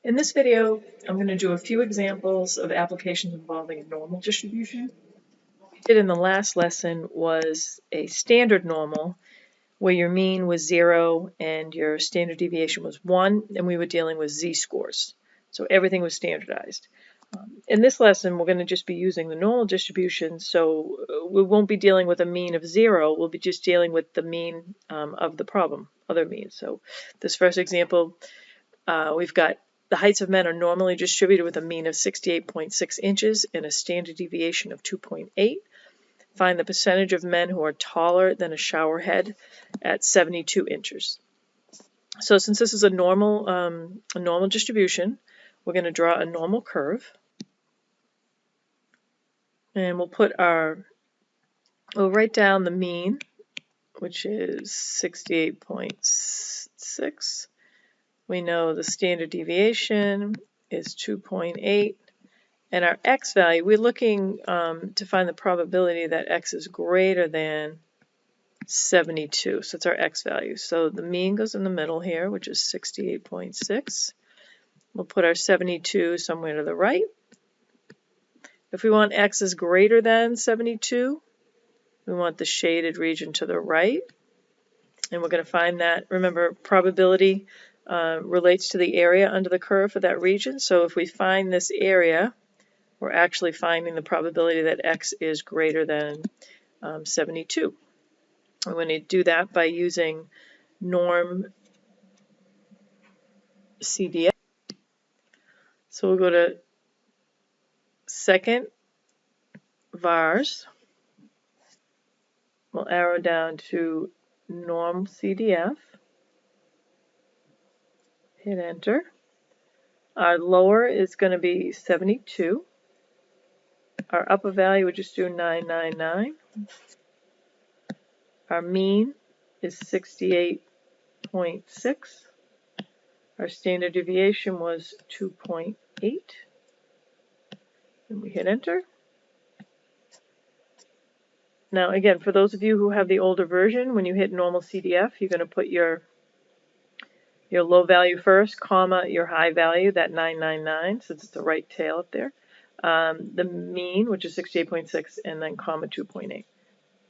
In this video, I'm going to do a few examples of applications involving a normal distribution. What we did in the last lesson was a standard normal, where your mean was 0 and your standard deviation was 1, and we were dealing with z-scores. So everything was standardized. In this lesson, we're going to just be using the normal distribution, so we won't be dealing with a mean of 0, we'll be just dealing with the mean of the problem, other means. So this first example, we've got the heights of men are normally distributed with a mean of 68.6 inches and a standard deviation of 2.8. Find the percentage of men who are taller than a shower head at 72 inches. So since this is a normal distribution, we're going to draw a normal curve. And we'll write down the mean, which is 68.6. We know the standard deviation is 2.8. And our x value, we're looking to find the probability that x is greater than 72. So it's our x value. So the mean goes in the middle here, which is 68.6. We'll put our 72 somewhere to the right. If we want x is greater than 72, we want the shaded region to the right. And we're going to find that, remember, probability relates to the area under the curve for that region. So if we find this area, we're actually finding the probability that x is greater than 72. We're going to do that by using norm CDF. So we'll go to second vars. We'll arrow down to norm CDF. Hit enter. Our lower is going to be 72. Our upper value, we just do 999. Our mean is 68.6. Our standard deviation was 2.8. And we hit enter. Now again, for those of you who have the older version, when you hit normal CDF, you're going to put your low value first, comma, your high value, that 999, since it's the right tail up there. The mean, which is 68.6, and then comma 2.8.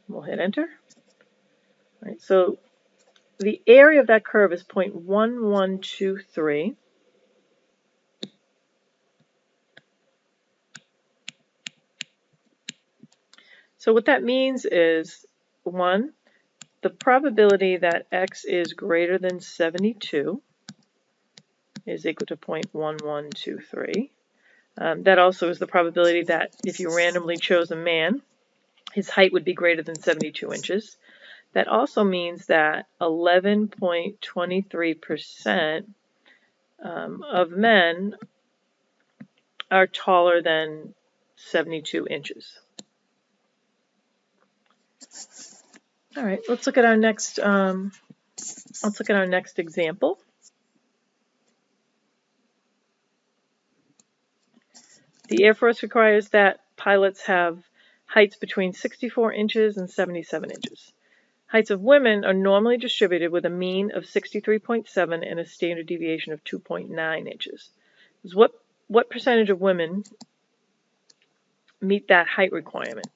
We'll hit enter. All right, so the area of that curve is 0.1123. So what that means is, 1, the probability that x is greater than 72 is equal to 0.1123. That also is the probability that if you randomly chose a man, his height would be greater than 72 inches. That also means that 11.23% of men are taller than 72 inches. All right, let's look at our next example. The Air Force requires that pilots have heights between 64 inches and 77 inches. Heights of women are normally distributed with a mean of 63.7 and a standard deviation of 2.9 inches. What percentage of women meet that height requirement?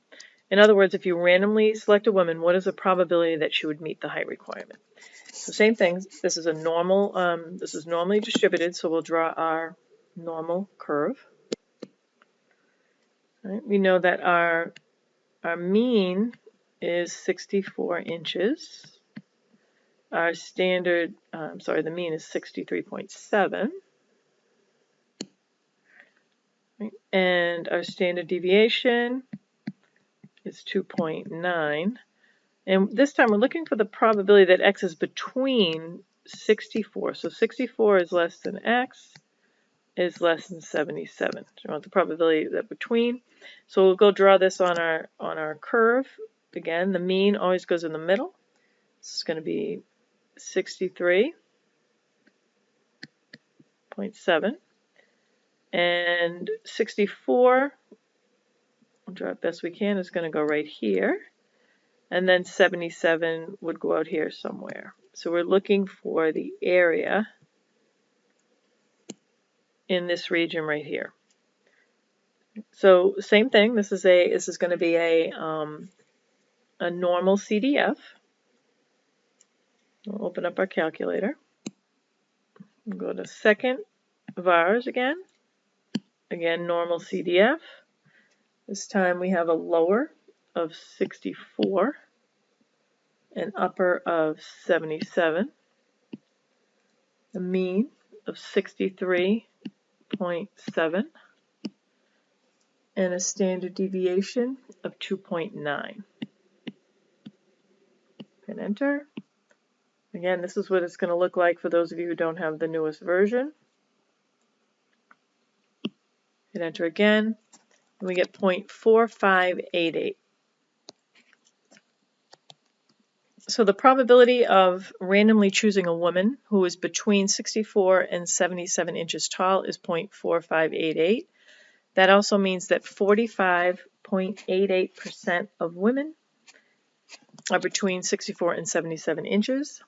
In other words, if you randomly select a woman, what is the probability that she would meet the height requirement? So same thing. This is a normal. This is normally distributed, so we'll draw our normal curve. All right, we know that our mean is 64 inches. Our standard, the mean is 63.7. Right? And our standard deviation is 2.9. And this time we're looking for the probability that x is between 64. So 64 is less than x is less than 77. So we want the probability that between. So we'll go draw this on our curve. Again, the mean always goes in the middle. This is going to be 63.7. And 64, we'll draw it best we can, is going to go right here. And then 77 would go out here somewhere. So we're looking for the area in this region right here. So same thing. This is going to be a normal CDF. We'll open up our calculator. We'll go to second VARS again. Again, normal CDF. This time we have a lower of 64, an upper of 77, a mean of 63.7, and a standard deviation of 2.9. Hit enter. Again, this is what it's going to look like for those of you who don't have the newest version. Hit enter again, and we get 0.4588. So the probability of randomly choosing a woman who is between 64 and 77 inches tall is 0.4588. That also means that 45.88% of women are between 64 and 77 inches.